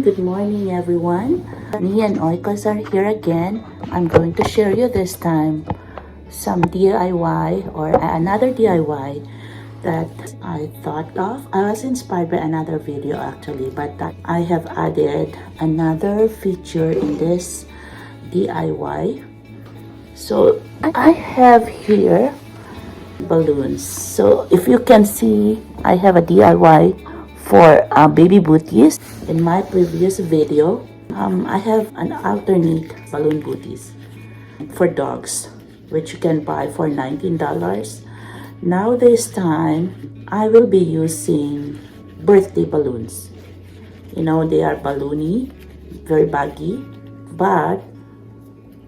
good morning everyone. Me and Oikos are here again. I'm going to share you this time some DIY or another DIY that I thought of. I was inspired by another video actually, but I have added another feature in this DIY. So I have here balloons. So if you can see, I have a DIY for baby booties. In my previous video, I have an alternate balloon booties for dogs, which you can buy for $19. Now this time, I will be using birthday balloons. You know, they are balloony, very baggy, but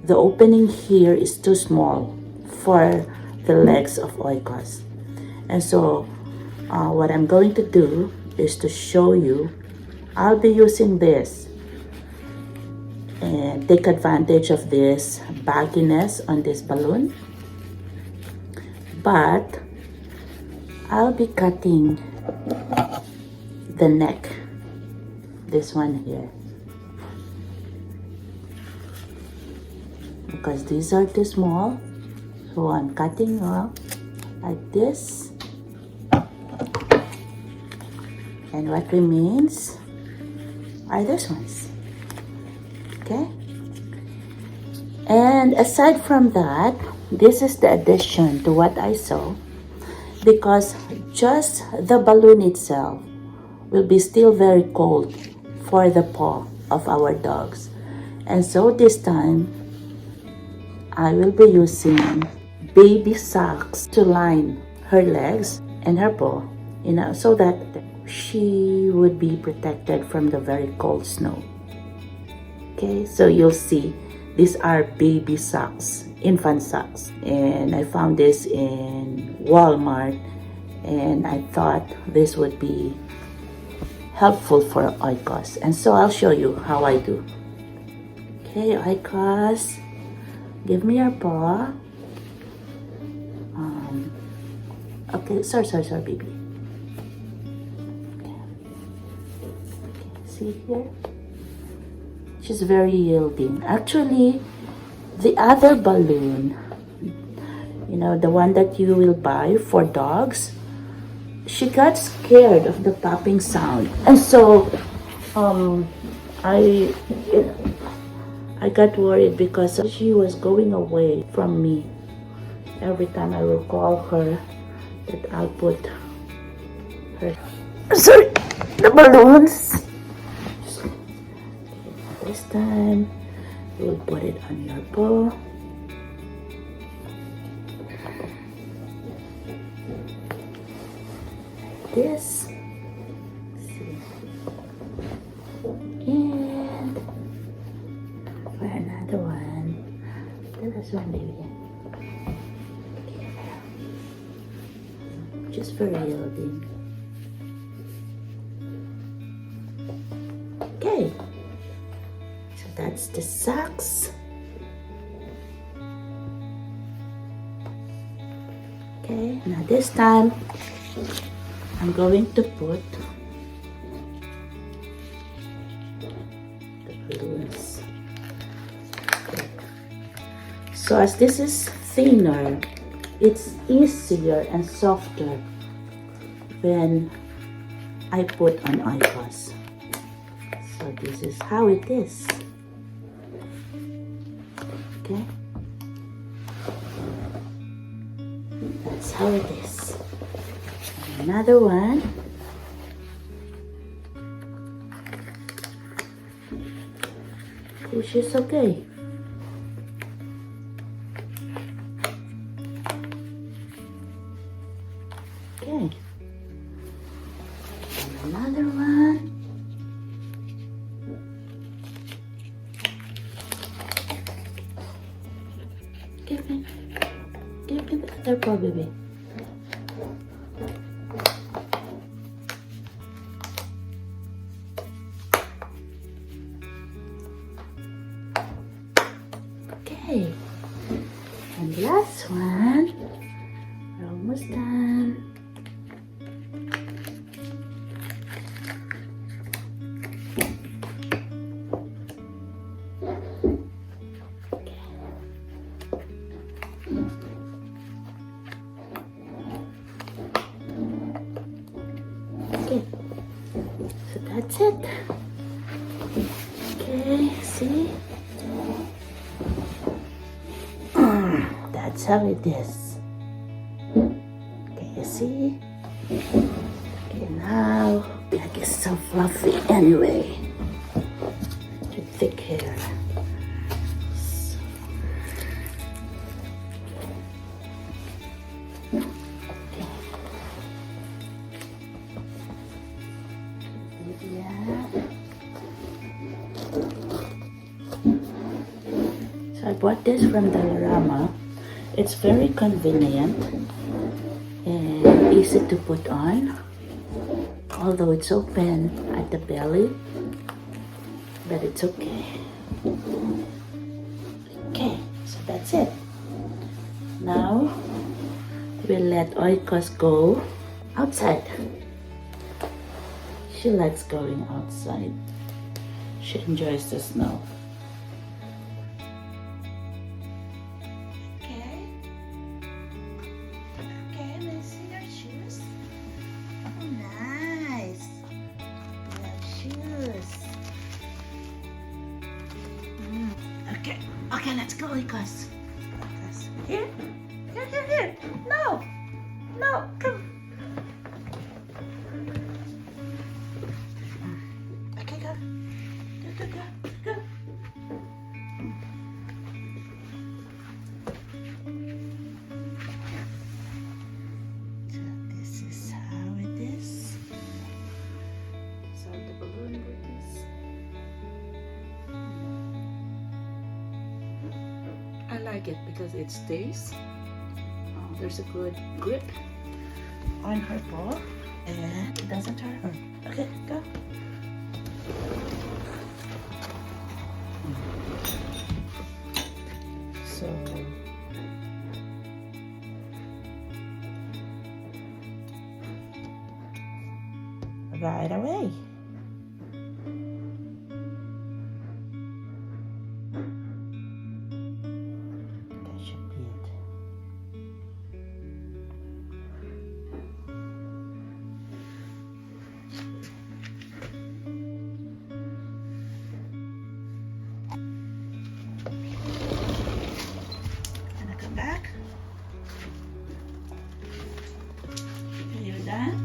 the opening here is too small for the legs of Oikos. And so what I'm going to do is to show you. I'll be using this and take advantage of this bagginess on this balloon, but I'll be cutting the neck, this one here, because these are too small. So I'm cutting off like this, and what remains are those ones. Okay, and aside from that, this is the addition to what I saw, because just the balloon itself will be still very cold for the paw of our dogs. And so this time I will be using baby socks to line her legs and her paw, you know, so that she would be protected from the very cold snow. Okay, so you'll see these are baby socks, infant socks, and I found this in Walmart, and I thought this would be helpful for Oikos, and so I'll show you how I do. Okay, Oikos, give me your paw. Okay, sorry, baby. Okay. See here? She's very yielding. Actually, the other balloon, you know, the one that you will buy for dogs, she got scared of the popping sound. And so, I got worried because she was going away from me. Every time I will call her, that I'll put her, sorry, the balloons. This time, we'll put it on your paw. Like this. See. And for another one, the last one, baby. Just for yielding. Okay, so that's the socks. Okay, now this time I'm going to put the balloons. Okay. So as this is thinner, it's easier and softer when I put on Oikos. So this is how it is. Okay, that's how it is. And another one. Which is okay. Okay, and another one. Give me the other paw, baby. Okay, and last one. We're almost done. that's it. Okay, see? That's how it is. Okay, you see? Okay, now, like it's so fluffy anyway. With thick hair. So. Okay. Yeah. So I bought this from Dollarama. It's very convenient and easy to put on, although it's open at the belly, but it's okay. Okay, so that's it. Now we'll let Oikos go outside. She likes going outside. She enjoys the snow. Okay, let's go, Oikos. Here? Here. No, come. Okay, go. Go. So this is how it is. So the balloon is. I like it because it stays. There's a good grip on her ball and it doesn't hurt her. Okay, go. So right away. Back. Okay, you're done.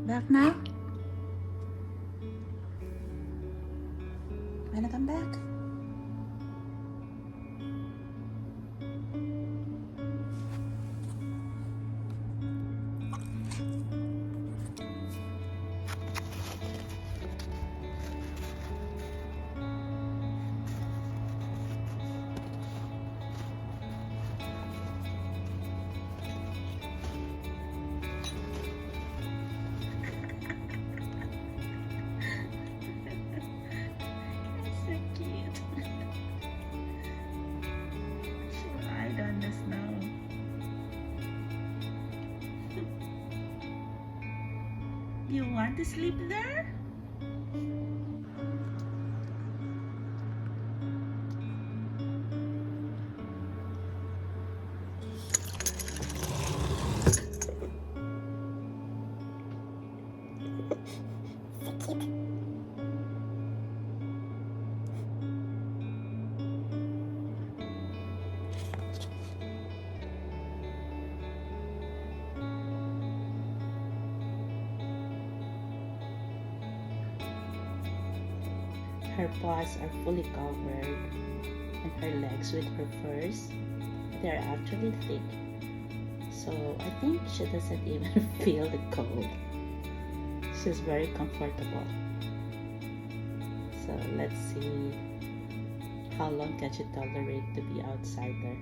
Back now? Wanna come back? You want to sleep there? Her paws are fully covered and her legs with her furs. They're actually thick. So I think she doesn't even feel the cold. She's very comfortable. So let's see how long can she tolerate to be outside there.